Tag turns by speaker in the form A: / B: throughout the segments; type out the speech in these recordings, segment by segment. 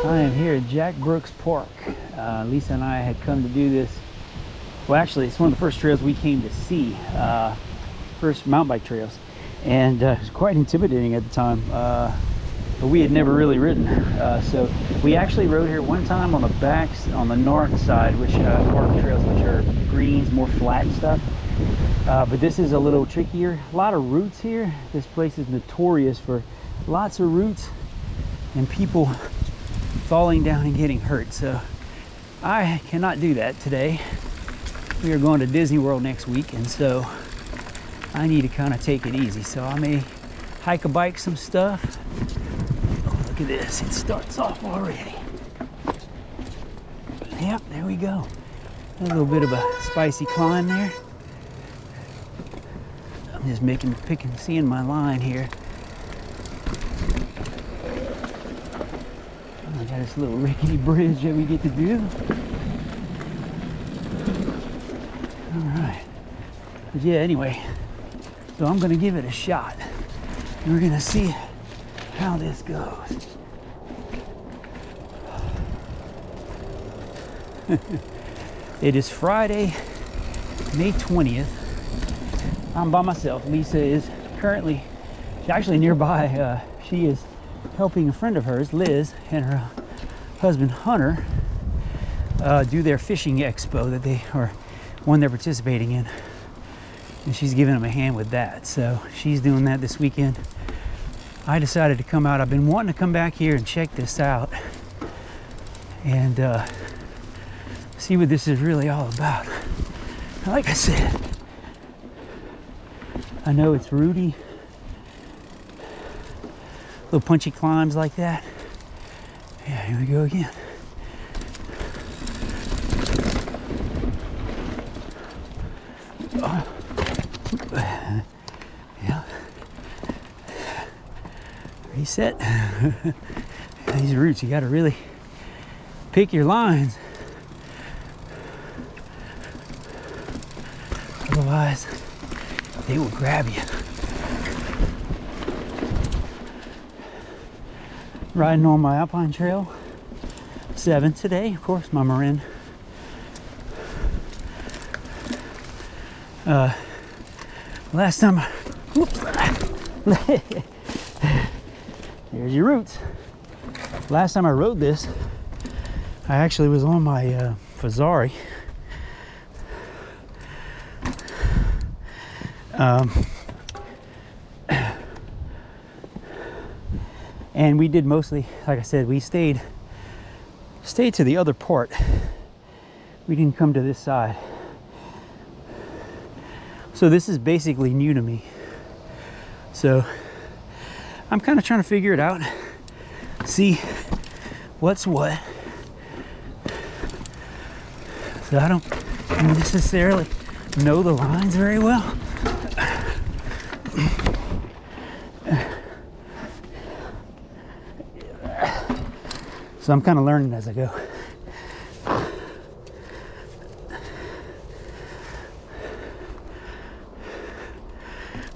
A: I am here at Jack Brooks Park. Lisa and I had come to do this. Well, actually, it's one of the first trails we came to see, first mountain bike trails, and it was quite intimidating at the time. But we had never really ridden, so we actually rode here one time on the backs on the north side, which park trails, which are greens, more flat stuff. But this is a little trickier. A lot of roots here. This place is notorious for lots of roots and people falling down and getting hurt. So I cannot do that today. We are going to Disney World next week, and so I need to kind of take it easy. So I may hike a bike some stuff. Oh, look at this, it starts off already. Yep, there we go. A little bit of a spicy climb there. I'm just seeing my line here. I got this little rickety bridge that we get to do. All right. But yeah, anyway, so I'm gonna give it a shot. And we're gonna see how this goes. It is Friday, May 20th. I'm by myself. Lisa is currently, she's actually nearby. She is helping a friend of hers, Liz, and her husband Hunter do their fishing expo that they are one they're participating in, and she's giving them a hand with that. So she's doing that this weekend. I decided to come out. I've been wanting to come back here and check this out and see what this is really all about. Like I said, I know it's rooty, little punchy climbs like that. Yeah, here we go again. Yeah. Reset. These roots, you gotta really pick your lines. Otherwise, they will grab you. Riding on my Alpine Trail 7 today, of course, my Marin. Last time, whoops, there's your roots. Last time I rode this, I actually was on my Fazari. And we did mostly, like I said, we stayed to the other part. We didn't come to this side. So this is basically new to me. So I'm kind of trying to figure it out, see what's what. So I don't necessarily know the lines very well. So I'm kind of learning as I go.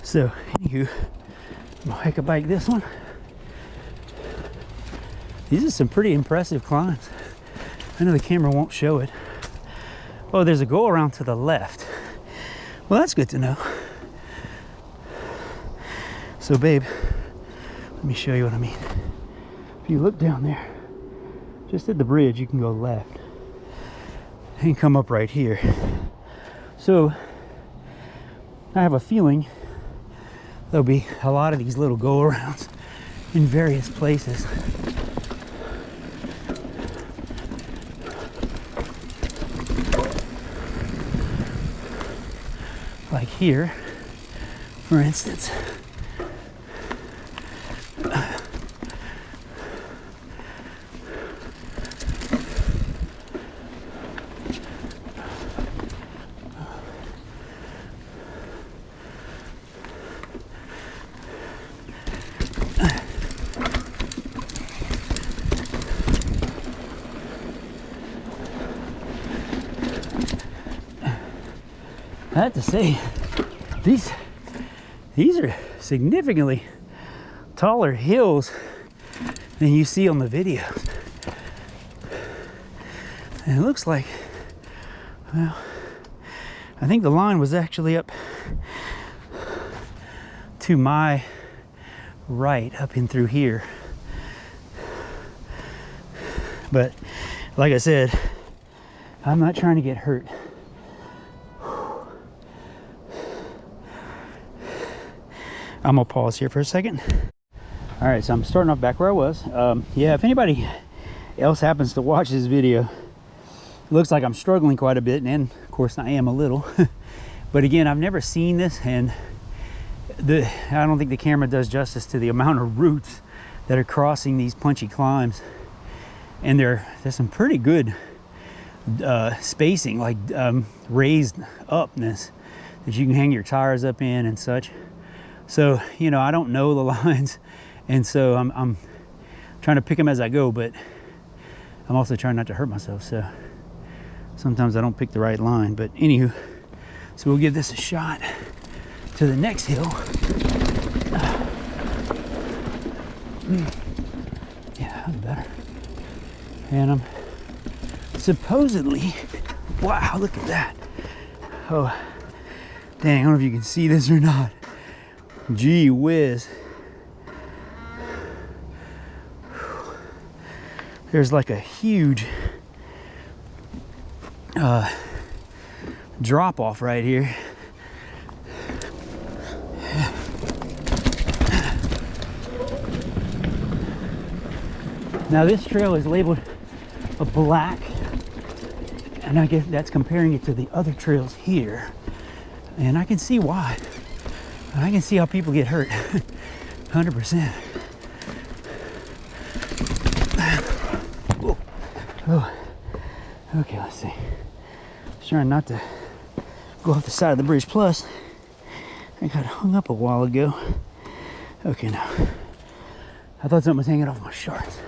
A: So, anywho, I'm gonna hike a bike this one. These are some pretty impressive climbs. I know the camera won't show it. Oh, there's a go around to the left. Well, that's good to know. So, babe, let me show you what I mean. If you look down there, just at the bridge, you can go left and come up right here. So I have a feeling there'll be a lot of these little go-arounds in various places. Like here, for instance. I have to say, these are significantly taller hills than you see on the videos. And it looks like, well, I think the line was actually up to my right, up in through here. But like I said, I'm not trying to get hurt. I'm gonna pause here for a second. All right, so I'm starting off back where I was. Yeah, if anybody else happens to watch this video, it looks like I'm struggling quite a bit, and of course I am a little. But again, I've never seen this, and I don't think the camera does justice to the amount of roots that are crossing these punchy climbs. And there's some pretty good spacing, like raised upness that you can hang your tires up in and such. So, you know, I don't know the lines, and so I'm trying to pick them as I go, but I'm also trying not to hurt myself. So sometimes I don't pick the right line, but anywho, so we'll give this a shot to the next hill. Yeah, that's better. And I'm supposedly, wow, look at that. Oh, dang, I don't know if you can see this or not. Gee whiz. There's like a huge drop off right here. Now this trail is labeled a black, and I guess that's comparing it to the other trails here, and I can see why. I can see how people get hurt. 100%. Oh. Okay, let's see. Just trying not to go off the side of the bridge. Plus, I got hung up a while ago. Okay, now I thought something was hanging off my shorts.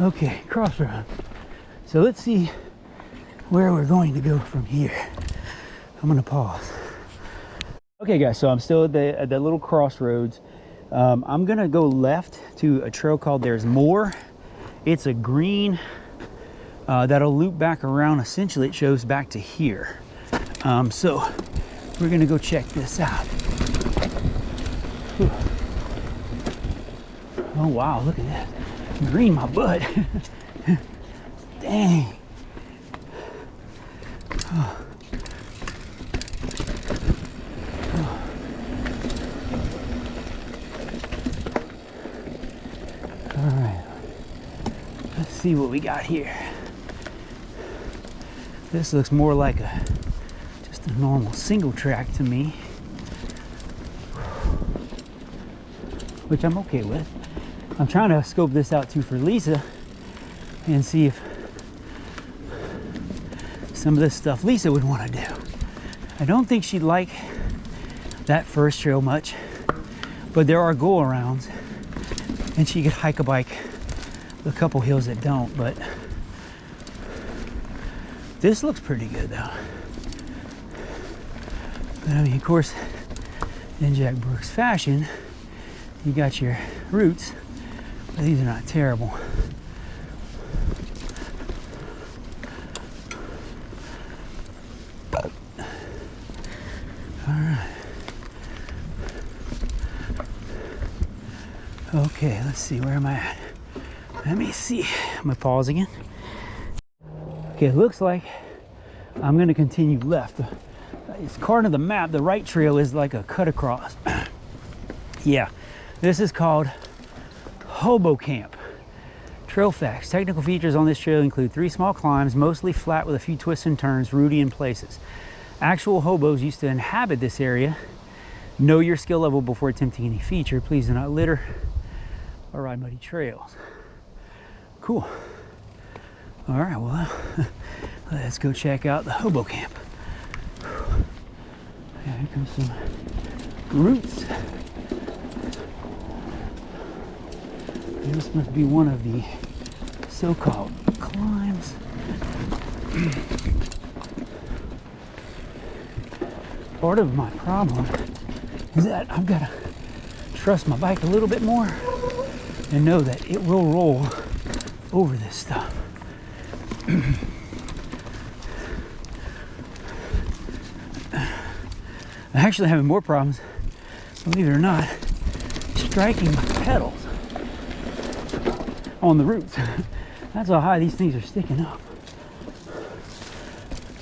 A: Okay, crossroad. So let's see where we're going to go from here. I'm gonna pause. Okay guys, so I'm still at the little crossroads. I'm gonna go left to a trail called There's More. It's a green that'll loop back around. Essentially it shows back to here. So we're gonna go check this out. Whew. Oh wow, look at that. Green my butt. Dang. Oh. Oh. All right, let's see what we got here. This looks more like just a normal single track to me, which I'm okay with. I'm trying to scope this out too for Lisa and see if some of this stuff Lisa would want to do. I don't think she'd like that first trail much, but there are go-arounds, and she could hike a bike a couple hills that don't. But this looks pretty good though. But I mean, of course, in Jack Brooks fashion, you got your roots. These are not terrible. All right. Okay, let's see, where am I at? Let me see. I'm gonna pause again. Okay, it looks like I'm gonna continue left. It's according to the map, the right trail is like a cut across. Yeah, this is called Hobo Camp. Trail facts. Technical features on this trail include 3 small climbs, mostly flat with a few twists and turns, rooty in places. Actual hobos used to inhabit this area. Know your skill level before attempting any feature. Please do not litter or ride muddy trails. Cool. All right, well, let's go check out the Hobo Camp. Yeah, here comes some roots. This must be one of the so-called climbs. Part of my problem is that I've got to trust my bike a little bit more and know that it will roll over this stuff. I'm actually having more problems, believe it or not, striking my pedals on the roots. That's how high these things are sticking up.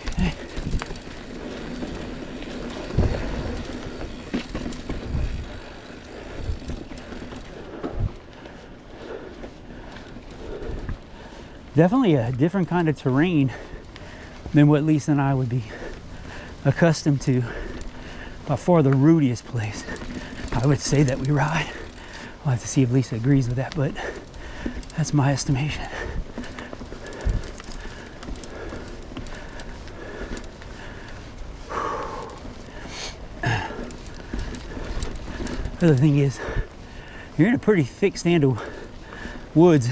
A: Okay. Definitely a different kind of terrain than what Lisa and I would be accustomed to. By far the rootiest place I would say that we ride. I'll have to see if Lisa agrees with that, but that's my estimation. The other thing is, you're in a pretty thick stand of woods,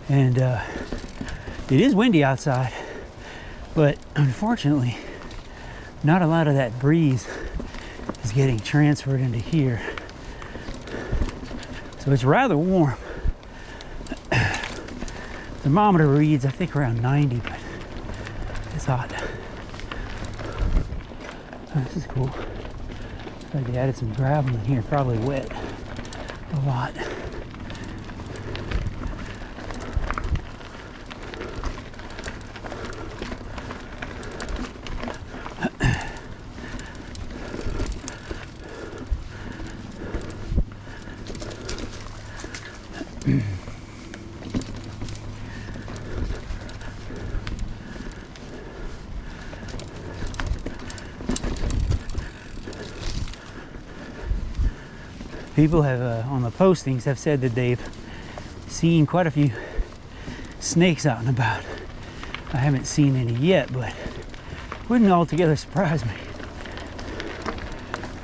A: and it is windy outside, but unfortunately, not a lot of that breeze is getting transferred into here. So it's rather warm. Thermometer reads, I think, around 90, but it's hot. Oh, this is cool. Looks like they added some gravel in here, probably wet a lot. People have, on the postings, have said that they've seen quite a few snakes out and about. I haven't seen any yet, but wouldn't altogether surprise me.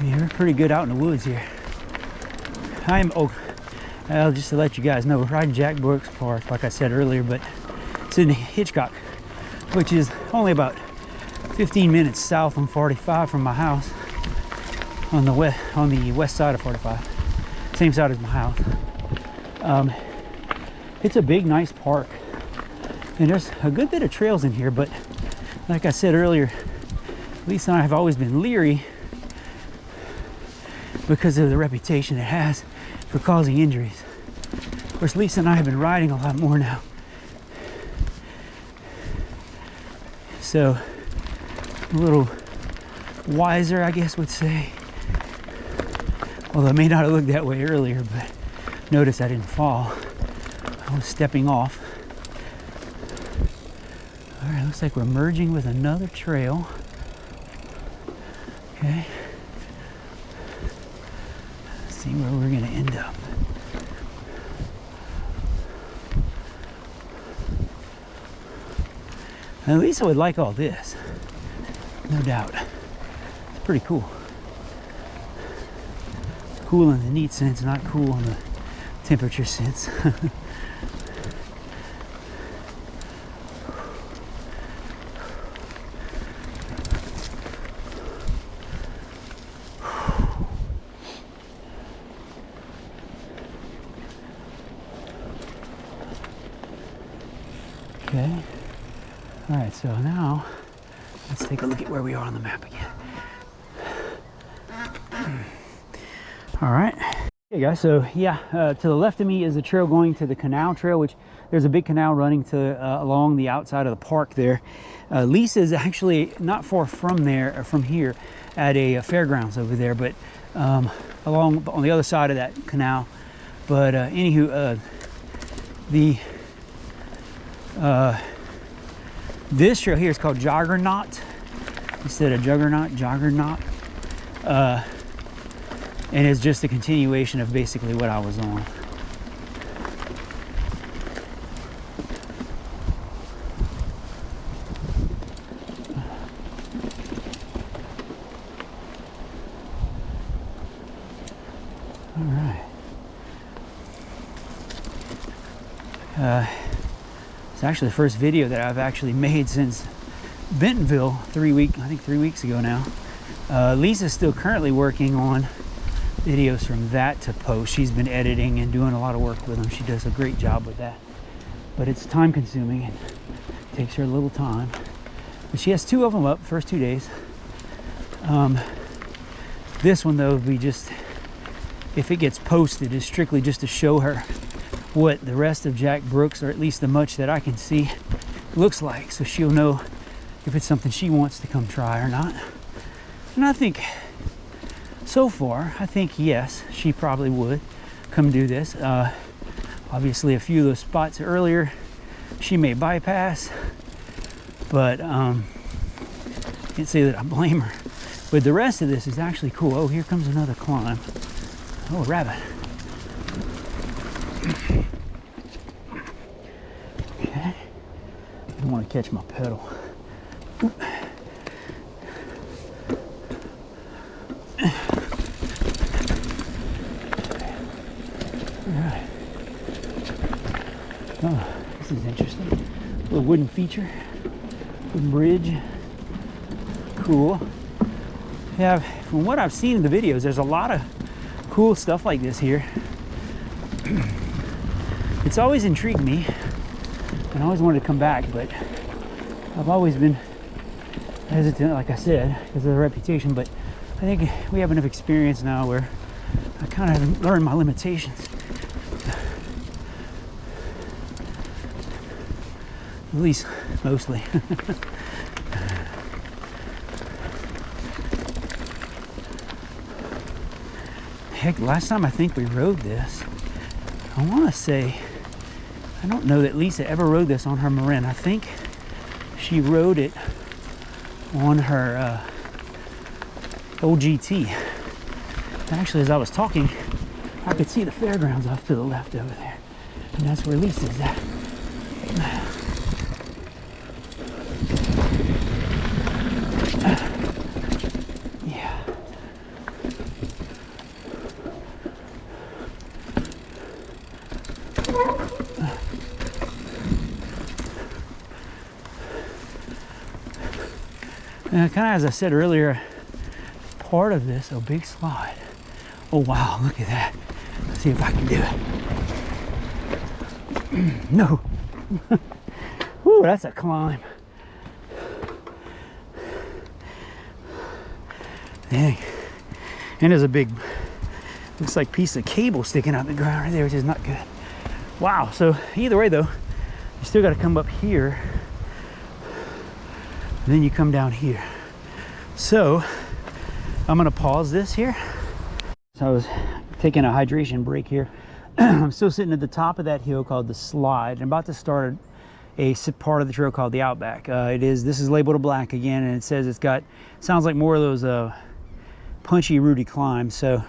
A: Yeah, we're pretty good out in the woods here. Just to let you guys know, we're riding Jack Brooks Park, like I said earlier, but it's in Hitchcock, which is only about 15 minutes south on 45 from my house, on the west side of 45. Same side as my house. It's a big, nice park, and there's a good bit of trails in here, but like I said earlier, Lisa and I have always been leery because of the reputation it has for causing injuries. Of course, Lisa and I have been riding a lot more now, so a little wiser, I guess would say. Although it may not have looked that way earlier, but notice I didn't fall. I was stepping off. All right, looks like we're merging with another trail. Okay. Let's see where we're gonna end up. At least I would like all this, no doubt. It's pretty cool. Cool in the neat sense, not cool in the temperature sense. Okay. All right, so now let's take a look at where we are on the map again. All right. Hey guys, so yeah, to the left of me is the trail going to the canal trail, which there's a big canal running to along the outside of the park there. Lisa is actually not far from there, or from here, at a fairgrounds over there, but along on the other side of that canal. But anywho, this trail here is called Juggernaut instead of Juggernaut. And it's just a continuation of basically what I was on. All right. It's actually the first video that I've actually made since Bentonville, I think 3 weeks ago now. Lisa's still currently working on videos from that to post. She's been editing and doing a lot of work with them. She does a great job with that. But it's time consuming and takes her a little time. But she has 2 of them up, first 2 days. This one though will be just, if it gets posted, is strictly just to show her what the rest of Jack Brooks, or at least the much that I can see, looks like, so she'll know if it's something she wants to come try or not. And I think so far, I think yes, she probably would come do this. Obviously a few of those spots earlier she may bypass, but can't say that I blame her. But the rest of this is actually cool. Oh, here comes another climb. Oh, a rabbit. Okay. I don't want to catch my pedal. Oop. Alright. Oh, this is interesting. A little wooden feature. Wooden bridge. Cool. Yeah, from what I've seen in the videos, there's a lot of cool stuff like this here. It's always intrigued me, and I always wanted to come back, but I've always been hesitant, like I said, because of the reputation. But I think we have enough experience now where I kind of have learned my limitations. At least, mostly. Heck, last time I think we rode this, I want to say, I don't know that Lisa ever rode this on her Marin. I think she rode it on her old GT. Actually, as I was talking, I could see the fairgrounds off to the left over there. And that's where Lisa's at. Yeah. Kind of as I said earlier, part of this, a big slide. Oh wow, look at that. Let's see if I can do it. No. Ooh, that's a climb. Dang. And there's a big, looks like piece of cable sticking out the ground right there, which is not good. Wow, so either way though, you still got to come up here. And then you come down here. So I'm gonna pause this here. So I was taking a hydration break here. I'm still sitting at the top of that hill called the Slide. I'm about to start a part of the trail called the Outback. This is labeled a black again, and it says it's got, sounds like more of those punchy, rooty climbs. So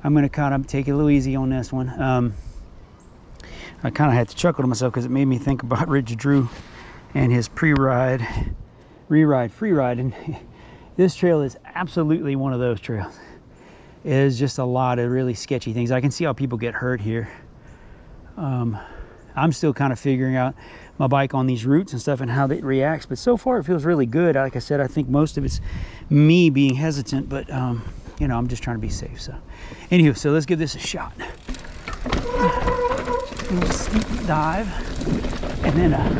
A: I'm gonna kind of take it a little easy on this one. I kind of had to chuckle to myself because it made me think about Rich Drew and his pre-ride, re-ride, free ride. And this trail is absolutely one of those trails. It is just a lot of really sketchy things. I can see how people get hurt here. I'm still kind of figuring out my bike on these routes and stuff and how it reacts, but so far it feels really good. Like I said, I think most of it's me being hesitant, but you know, I'm just trying to be safe. So anywho, so let's give this a shot. A little steep dive and then a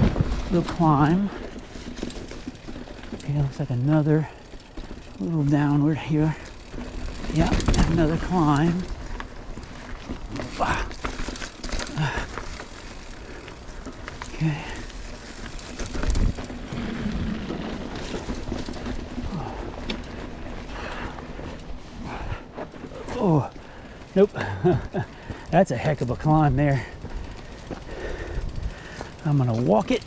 A: little climb. Okay, looks like another little downward here. Yeah, another climb. Okay. Oh, nope. That's a heck of a climb there. I'm gonna walk it.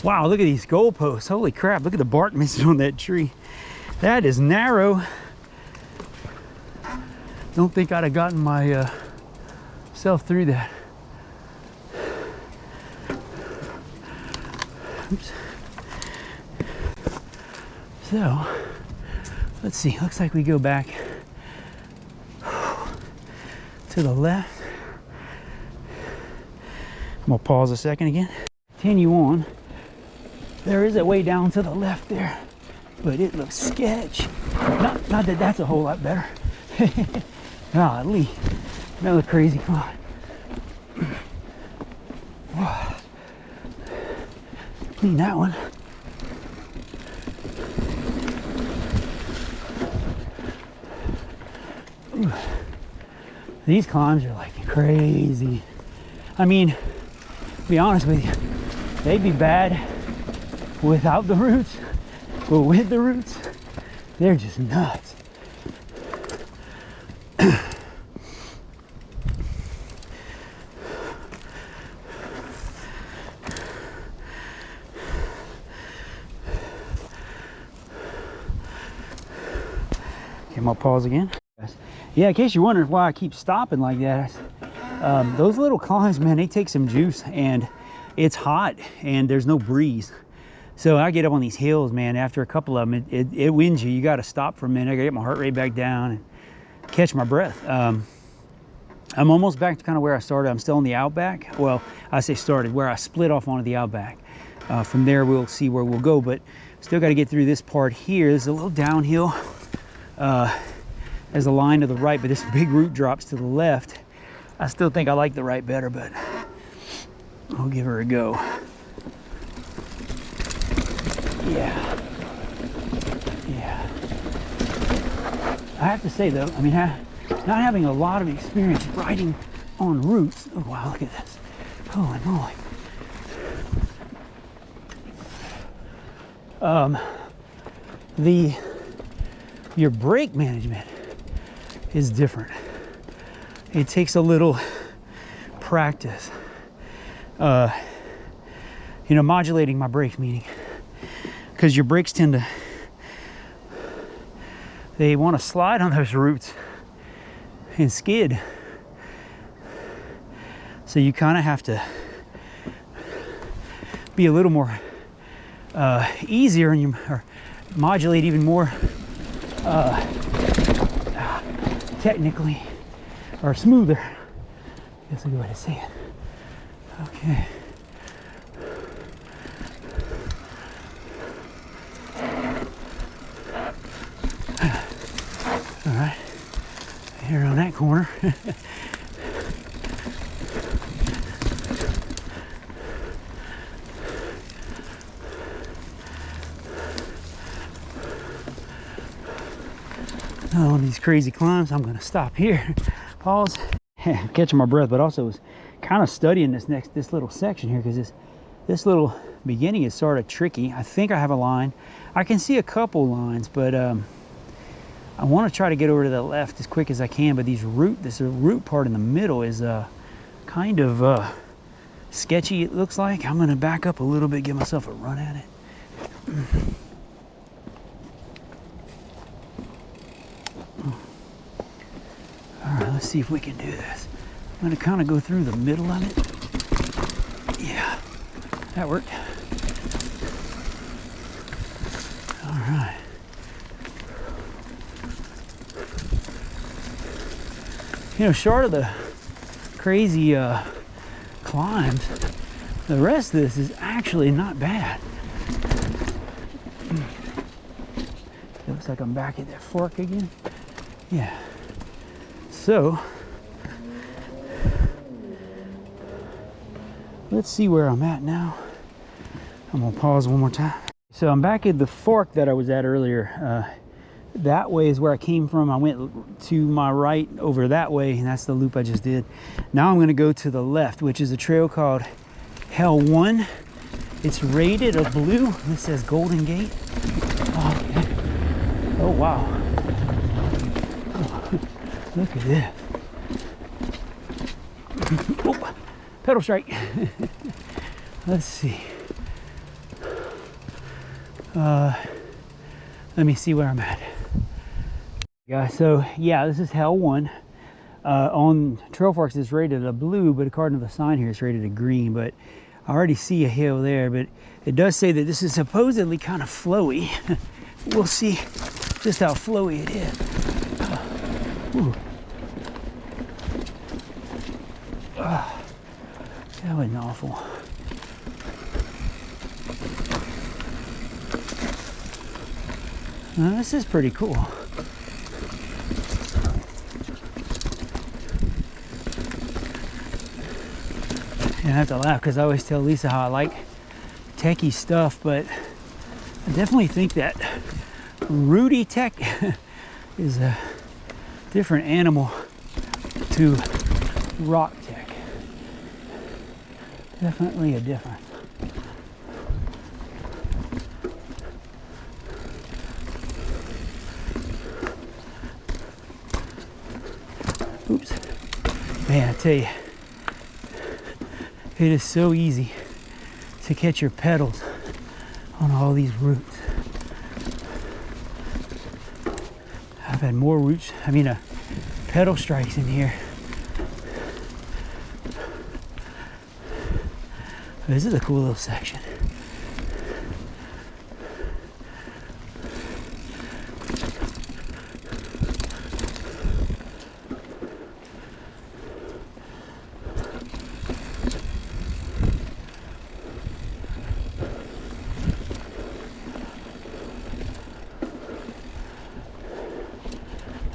A: Wow, look at these goalposts. Holy crap, look at the bark missing on that tree. That is narrow. Don't think I'd have gotten my self through that. Oops. So, let's see. Looks like we go back to the left. I'm gonna pause a second again. Continue on. There is a way down to the left there, but it looks sketch. Not that that's a whole lot better. Golly, another crazy climb. Clean that one. Ooh. These climbs are like crazy. I mean, to be honest with you, they'd be bad without the roots, but with the roots, they're just nuts. Okay, I'm gonna pause again. Yeah, in case you're wondering why I keep stopping like that, those little climbs, man, they take some juice, and it's hot and there's no breeze. So I get up on these hills, man, after a couple of them, it wins you. You got to stop for a minute. I got to get my heart rate back down and catch my breath. I'm almost back to kind of where I started. I'm still in the outback. Well, I say started, where I split off onto the outback. From there, we'll see where we'll go, but still got to get through this part here. There's a little downhill. There's a line to the right, but this big root drops to the left. I still think I like the right better, but I'll give her a go. Yeah. I have to say though, I mean, not having a lot of experience riding on roots. Oh wow, look at this. Holy moly. Your brake management is different. It takes a little practice. Modulating my brakes, meaning, because your brakes they want to slide on those roots and skid. So you kind of have to be a little more easier, and you modulate even more technically, or smoother. That's a good way to say it. Okay. All right. Here on that corner. On these crazy climbs, I'm gonna stop here, pause, catching my breath, but also was kind of studying this little section here, because this little beginning is sort of tricky. I think I have a line. I can see a couple lines, but I want to try to get over to the left as quick as I can. But this root part in the middle is kind of sketchy, it looks like. I'm gonna back up a little bit, give myself a run at it. Let's see if we can do this. I'm going to kind of go through the middle of it. Yeah, that worked. All right. Short of the crazy climbs, the rest of this is actually not bad. It looks like I'm back at that fork again. Yeah. So, let's see where I'm at now. I'm gonna pause one more time. So I'm back at the fork that I was at earlier. That way is where I came from. I went to my right over that way, and that's the loop I just did. Now I'm gonna go to the left, which is a trail called Hell 1. It's rated a blue. This says Golden Gate. Oh, okay. Oh wow. Look at this. Oh, pedal strike. Let's see. Let me see where I'm at. Guys, so yeah, this is Hell 1. On Trail Forks it's rated a blue, but according to the sign here it's rated a green. But I already see a hill there, but it does say that this is supposedly kind of flowy. We'll see just how flowy it is. That was awful. Now, this is pretty cool. And I have to laugh because I always tell Lisa how I like techie stuff, but I definitely think that Rudy tech is a different animal to rock tech. Definitely a difference. Oops. Man, I tell you, it is so easy to catch your pedals on all these roots. I've had more roots, pedal strikes in here. This is a cool little section.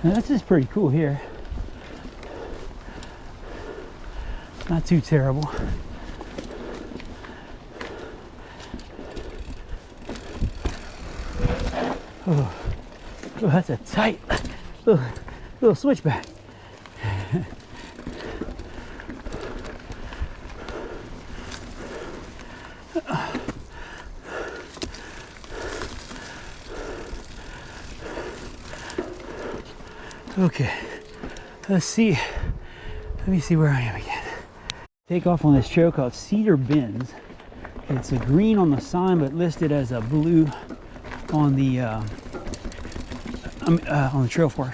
A: Now, this is pretty cool here. Not too terrible. Oh, that's a tight little switchback. Okay, let's see. Let me see where I am again. Take off on this trail called Cedar Bends. It's a green on the sign, but listed as a blue on the trail fork.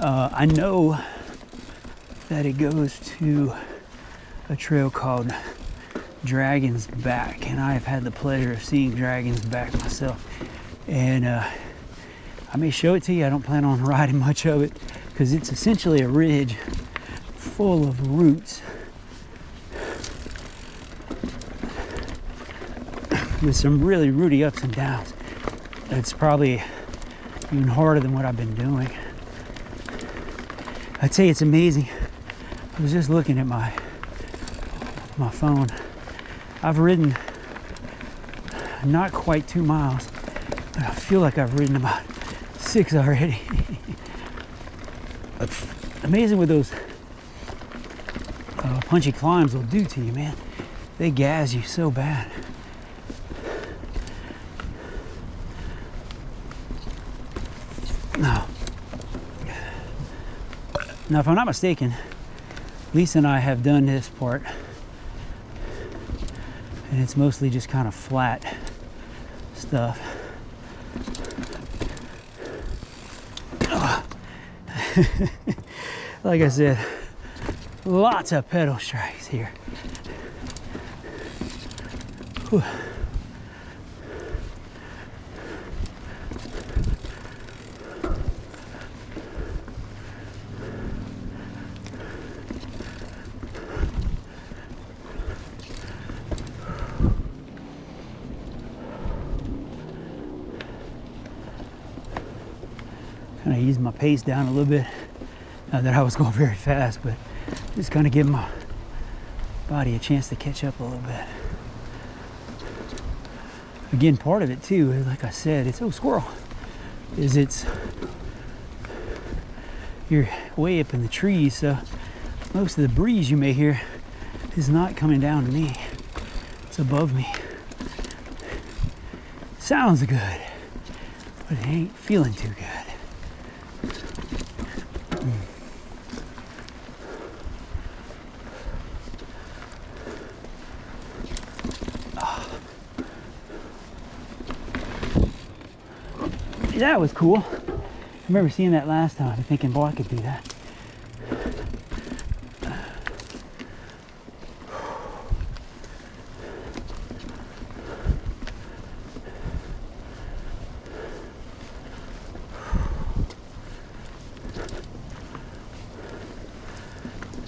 A: I know that it goes to a trail called Dragon's Back, and I've had the pleasure of seeing Dragon's Back myself. And I may show it to you. I don't plan on riding much of it because it's essentially a ridge full of roots with some really rooty ups and downs. It's probably even harder than what I've been doing. I'd say it's amazing. I was just looking at my phone. I've ridden not quite 2 miles, but I feel like I've ridden about 6 already. Amazing what those punchy climbs will do to you, man. They gas you so bad. Now, if I'm not mistaken, Lisa and I have done this part, and it's mostly just kind of flat stuff. Like I said, lots of pedal strikes here. Whew. Kind of ease my pace down a little bit. Not that I was going very fast, but just kind of give my body a chance to catch up a little bit. Again, part of it too, like I said, it's squirrel, you're way up in the trees, so most of the breeze you may hear is not coming down to me. It's above me. Sounds good, but it ain't feeling too good. That was cool. I remember seeing that last time and thinking, boy, I could do that.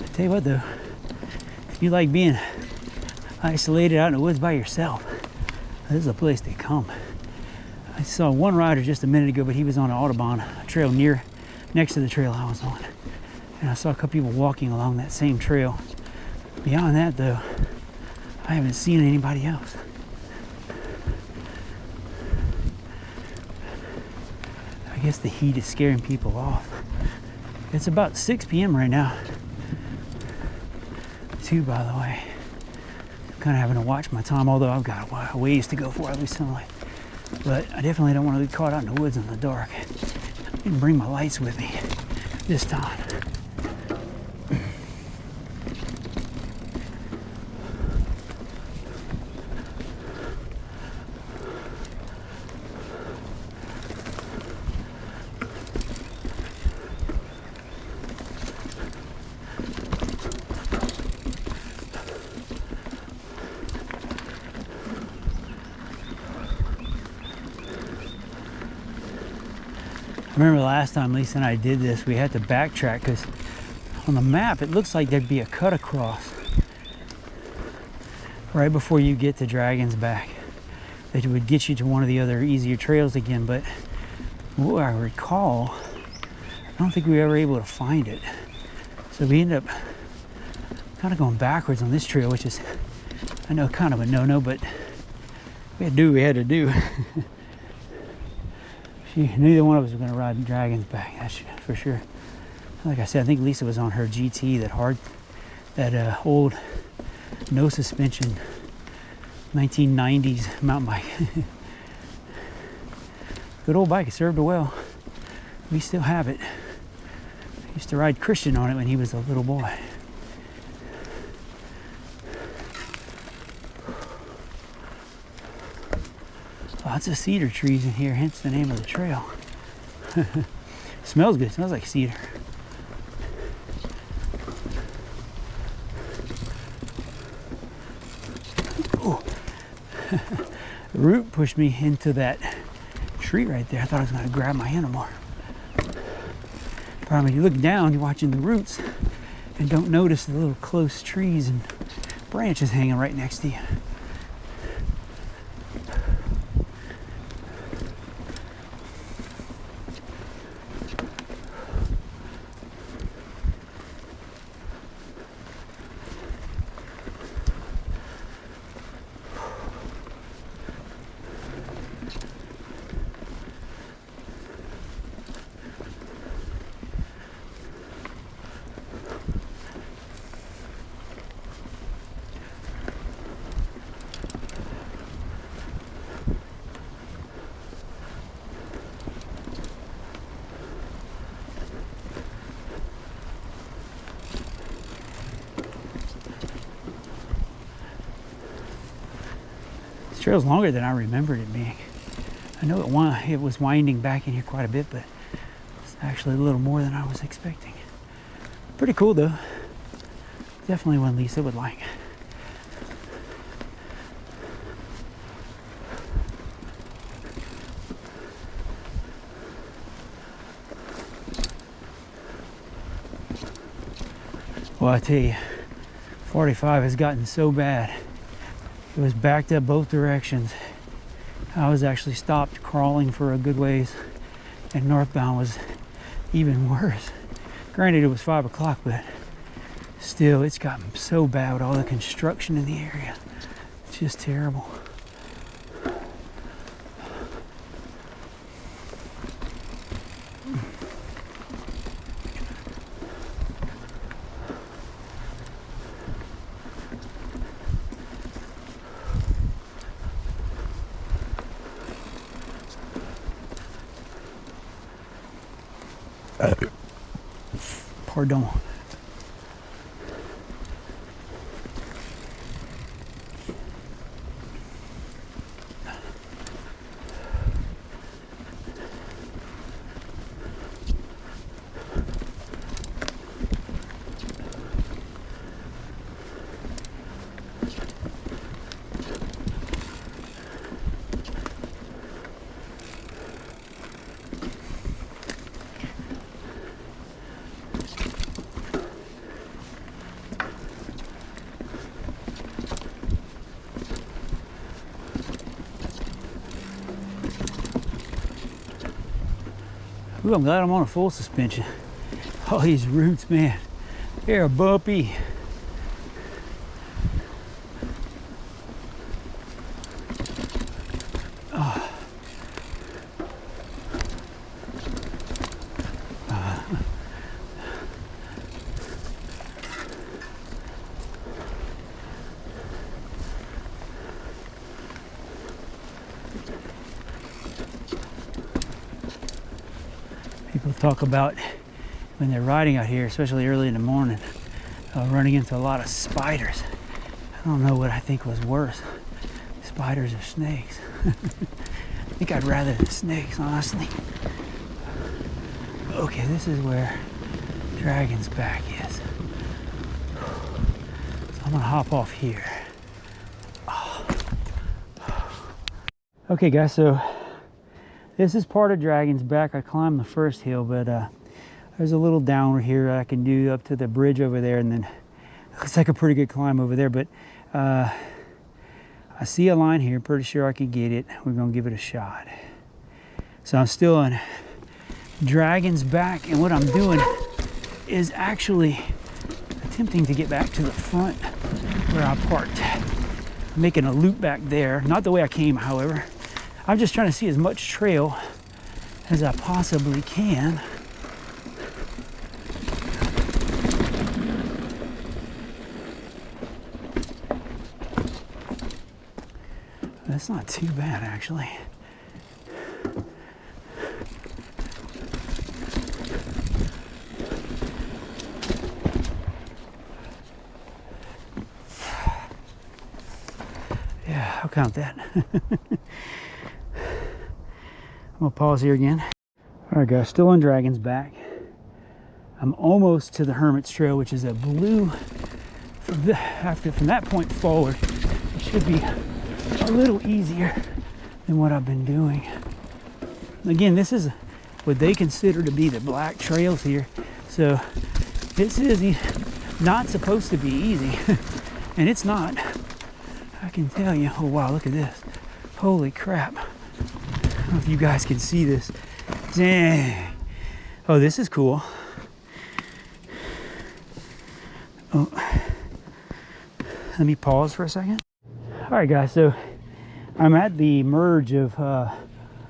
A: I tell you what though, if you like being isolated out in the woods by yourself, this is a place to come. I saw one rider just a minute ago, but he was on an Audubon trail next to the trail I was on. And I saw a couple people walking along that same trail. Beyond that, though, I haven't seen anybody else. I guess the heat is scaring people off. It's about 6 p.m. right now. 2, by the way. I'm kind of having to watch my time, although I've got a ways to go before I lose sunlight. But I definitely don't want to be caught out in the woods in the dark. I didn't bring my lights with me this time. I remember last time Lisa and I did this, we had to backtrack because on the map it looks like there'd be a cut across right before you get to Dragon's Back that would get you to one of the other easier trails again, but what I recall, I don't think we were ever able to find it. So we ended up kind of going backwards on this trail, which is, I know, kind of a no-no, but we had to do what we had to do. Neither one of us was going to ride Dragon's Back, that's for sure. Like I said, I think Lisa was on her GT, that old no suspension 1990s mountain bike. Good old bike, it served her well. We still have it. I used to ride Christian on it when he was a little boy. Lots of cedar trees in here, hence the name of the trail. Smells good, it smells like cedar. The root pushed me into that tree right there. I thought I was going to grab my handlebar. Probably you look down, you're watching the roots and don't notice the little close trees and branches hanging right next to you. This trail's longer than I remembered it being. I know it was winding back in here quite a bit, but it's actually a little more than I was expecting. Pretty cool though. Definitely one Lisa would like. Well, I tell you, 45 has gotten so bad. It was backed up both directions. I was actually stopped crawling for a good ways, and northbound was even worse. Granted, it was 5 o'clock, but still, it's gotten so bad with all the construction in the area. It's just terrible. Pardon. Ooh, I'm glad I'm on a full suspension. All these roots, man, they're bumpy. People talk about when they're riding out here, especially early in the morning, running into a lot of spiders. I don't know what I think was worse, spiders or snakes. I think I'd rather the snakes, honestly. Okay, this is where Dragon's Back is. So I'm gonna hop off here. Okay guys, so this is part of Dragon's Back. I climbed the first hill, but there's a little downward here I can do up to the bridge over there, and then it looks like a pretty good climb over there, but I see a line here, pretty sure I can get it. We're gonna give it a shot. So I'm still on Dragon's Back, and what I'm doing is actually attempting to get back to the front where I parked. I'm making a loop back there, not the way I came, however. I'm just trying to see as much trail as I possibly can. That's not too bad, actually. Yeah, I'll count that. I'm gonna pause here again. All right guys, still on Dragon's Back. I'm almost to the Hermit's Trail, which is a blue. From that point forward, it should be a little easier than what I've been doing. Again, this is what they consider to be the black trails here. So this is not supposed to be easy, and it's not. I can tell you. Oh wow, look at this. Holy crap. I don't know if you guys can see this. Dang. Oh, this is cool. Oh, let me pause for a second. All right, guys, so I'm at the merge of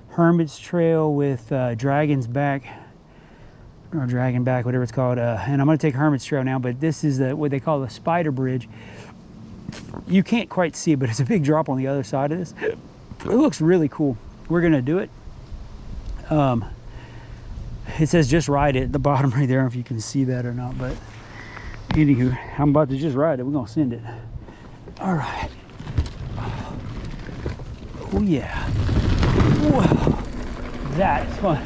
A: Hermit's Trail with Dragon's Back, or Dragon Back, whatever it's called. And I'm gonna take Hermit's Trail now, but this is what they call the Spider Bridge. You can't quite see it, but it's a big drop on the other side of this. It looks really cool. We're gonna do it. It says just ride it at the bottom right there. I don't know if you can see that or not, but anywho, I'm about to just ride it. We're gonna send it. All right. Oh yeah. Whoa. That is fun.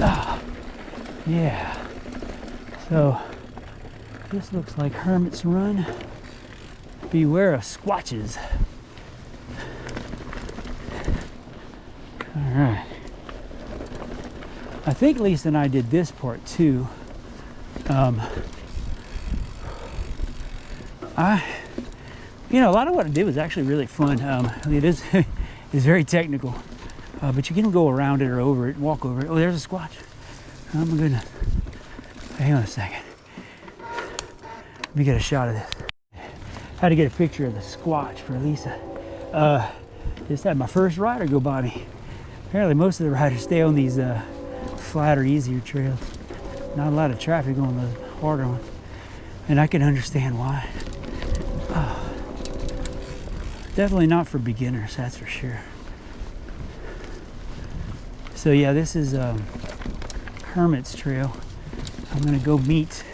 A: Ah, yeah. So this looks like Hermit's Run. Beware of squatches. All right. I think Lisa and I did this part too. You know, a lot of what I did was actually really fun. It is it's very technical, but you can go around it or over it, walk over it. Oh, there's a squatch. Oh my goodness. Hang on a second. Let me get a shot of this. Had to get a picture of the squatch for Lisa. Just had my first rider go by me. Apparently most of the riders stay on these flatter, easier trails. Not a lot of traffic on the harder ones. And I can understand why. Definitely not for beginners, that's for sure. So yeah, this is Hermit's Trail. I'm gonna go meet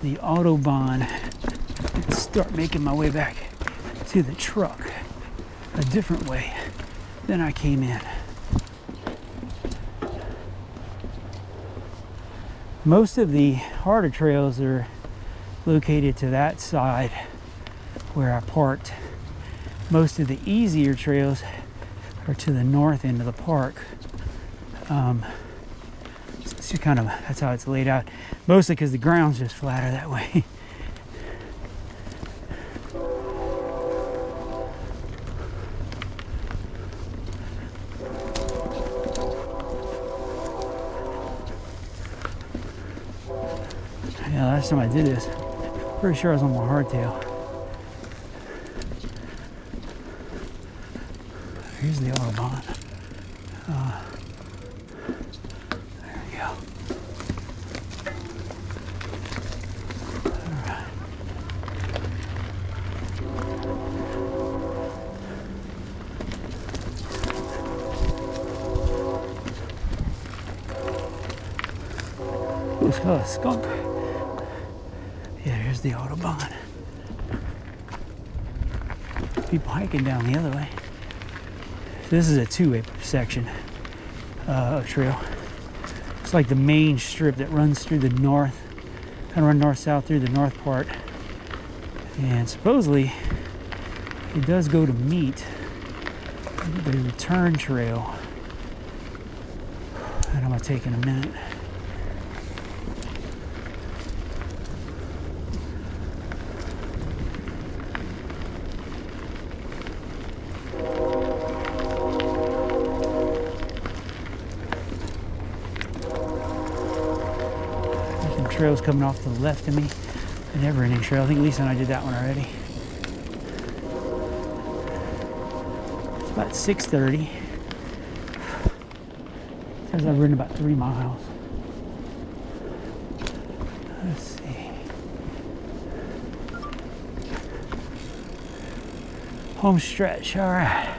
A: the Autobahn and start making my way back to the truck a different way than I came in. Most of the harder trails are located to that side where I parked. Most of the easier trails are to the north end of the park. It's just kind of, that's how it's laid out. Mostly because the ground's just flatter that way. Yeah, last time I did this, pretty sure I was on my hardtail. Here's the Autobahn. There we go. All right. Ooh, it's got a skunk. Yeah, here's the Autobahn. People hiking down the other way. This is a two-way section of trail. It's like the main strip that runs through the north, kind of run north-south through the north part. And supposedly, it does go to meet the return trail. And I'm gonna take in a minute. Trails coming off to the left of me, a never-ending trail. I think Lisa and I did that one already. It's about 6:30. Says I've ridden about 3 miles. Let's see. Home stretch. All right.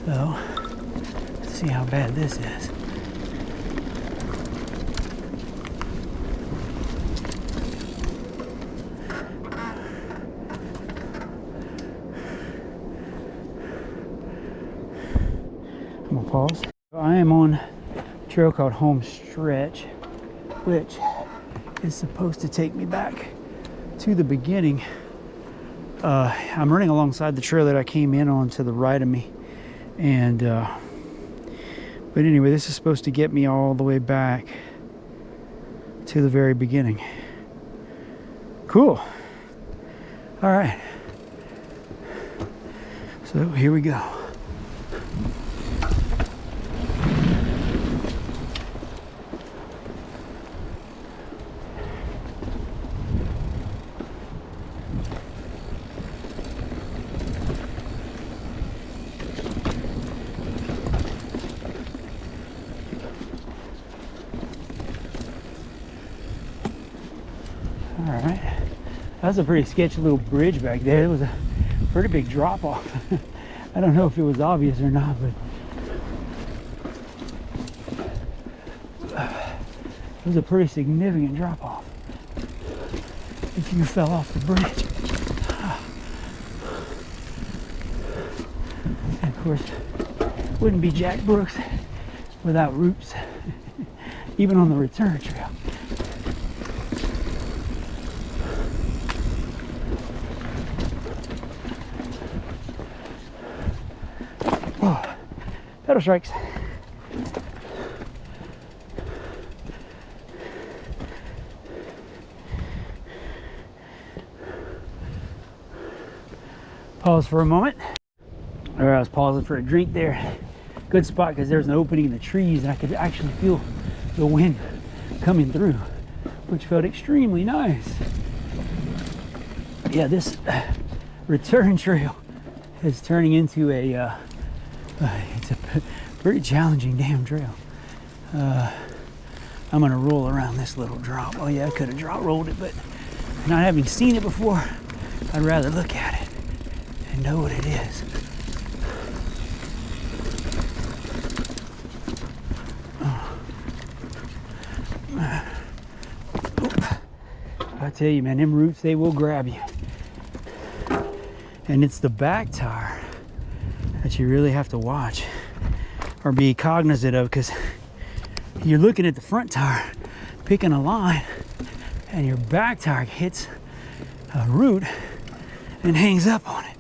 A: So let's see how bad this is. Pause. I am on a trail called Home Stretch, which is supposed to take me back to the beginning. I'm running alongside the trail that I came in on to the right of me, and but anyway, this is supposed to get me all the way back to the very beginning. Cool. All right, so here we go. All right, that's a pretty sketchy little bridge back there. It was a pretty big drop off. I don't know if it was obvious or not, but it was a pretty significant drop off if you fell off the bridge. And of course, wouldn't be Jack Brooks without roots, even on the return trail. Pedal strikes. Pause for a moment. All right, I was pausing for a drink there. Good spot because there's an opening in the trees and I could actually feel the wind coming through, which felt extremely nice. Yeah, this return trail is turning into a it's a pretty challenging damn trail. I'm gonna roll around this little drop. Oh yeah, I could have drop rolled it, but not having seen it before, I'd rather look at it and know what it is. I tell you, man, them roots, they will grab you. And it's the back tire that you really have to watch or be cognizant of, because you're looking at the front tire picking a line and your back tire hits a root and hangs up on it.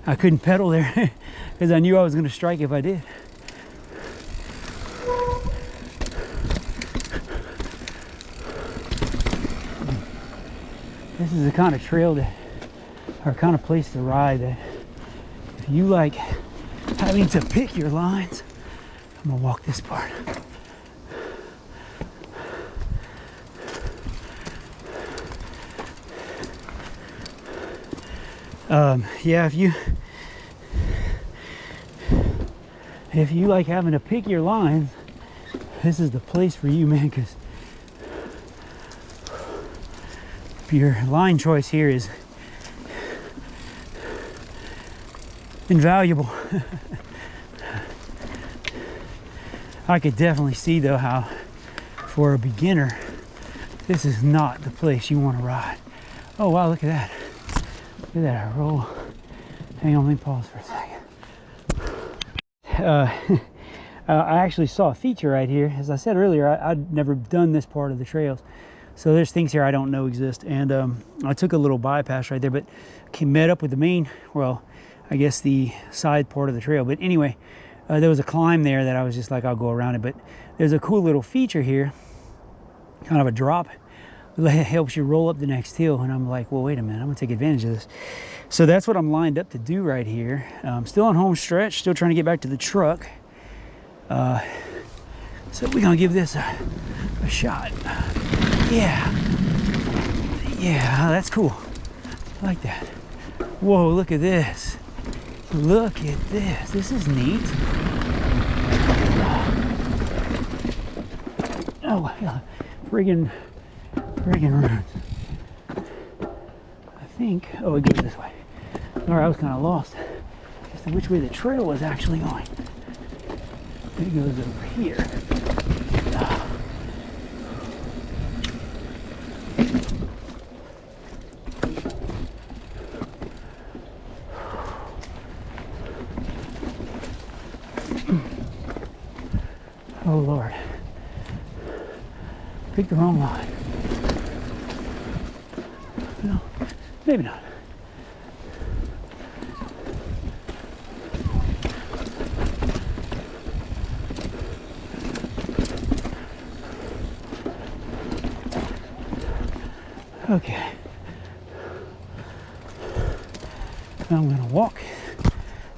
A: I couldn't pedal there because I knew I was going to strike if I did. This is the kind of trail that, or kind of place to ride that if you like having to pick your lines, I'm gonna walk this part. Yeah, if you like having to pick your lines, this is the place for you, man, because your line choice here is invaluable. I could definitely see though how for a beginner this is not the place you want to ride. Oh wow, look at that. Look at that roll. Hang on, let me pause for a second. I actually saw a feature right here. As I said earlier, I'd never done this part of the trails. So there's things here I don't know exist. And I took a little bypass right there, but met up with the main, well, I guess the side part of the trail. But anyway, there was a climb there that I was just like, I'll go around it. But there's a cool little feature here, kind of a drop. It helps you roll up the next hill. And I'm like, well, wait a minute, I'm gonna take advantage of this. So that's what I'm lined up to do right here. Still on home stretch, still trying to get back to the truck. So we're gonna give this a shot. Yeah, that's cool. I like that. Whoa, look at this. Look at this. This is neat. Oh, friggin' runes. I think, oh, it goes this way. All right, I was kind of lost as to which way the trail was actually going. It goes over here. Oh Lord. Picked the wrong line. No, maybe not. Okay. Now I'm gonna walk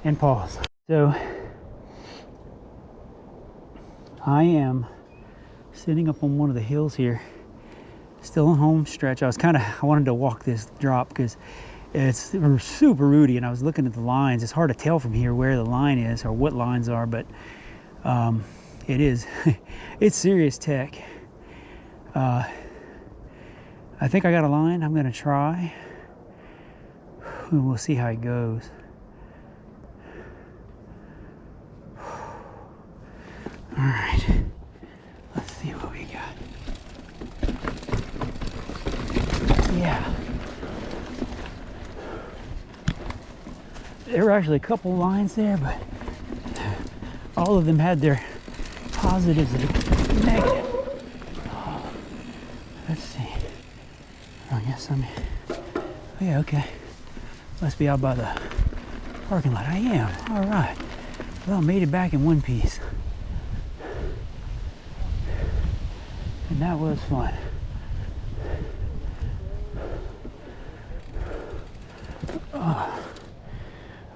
A: and pause. So I am sitting up on one of the hills here, still on home stretch. I wanted to walk this drop because it's super rooty, and I was looking at the lines. It's hard to tell from here where the line is or what lines are, but it is. It's serious tech. I think I got a line. I'm gonna try. And we'll see how it goes. All right, let's see what we got. Yeah. There were actually a couple lines there, but all of them had their positives and negatives. Let's see. I guess I'm, oh yeah, okay. Must be out by the parking lot. I am, all right. Well, I made it back in one piece. And that was fun. Oh.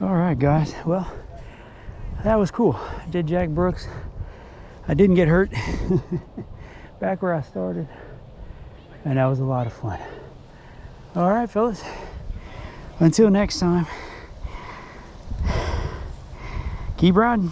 A: All right, guys. Well, that was cool. I did Jack Brooks. I didn't get hurt. Back where I started. And that was a lot of fun. All right, fellas. Until next time, keep riding.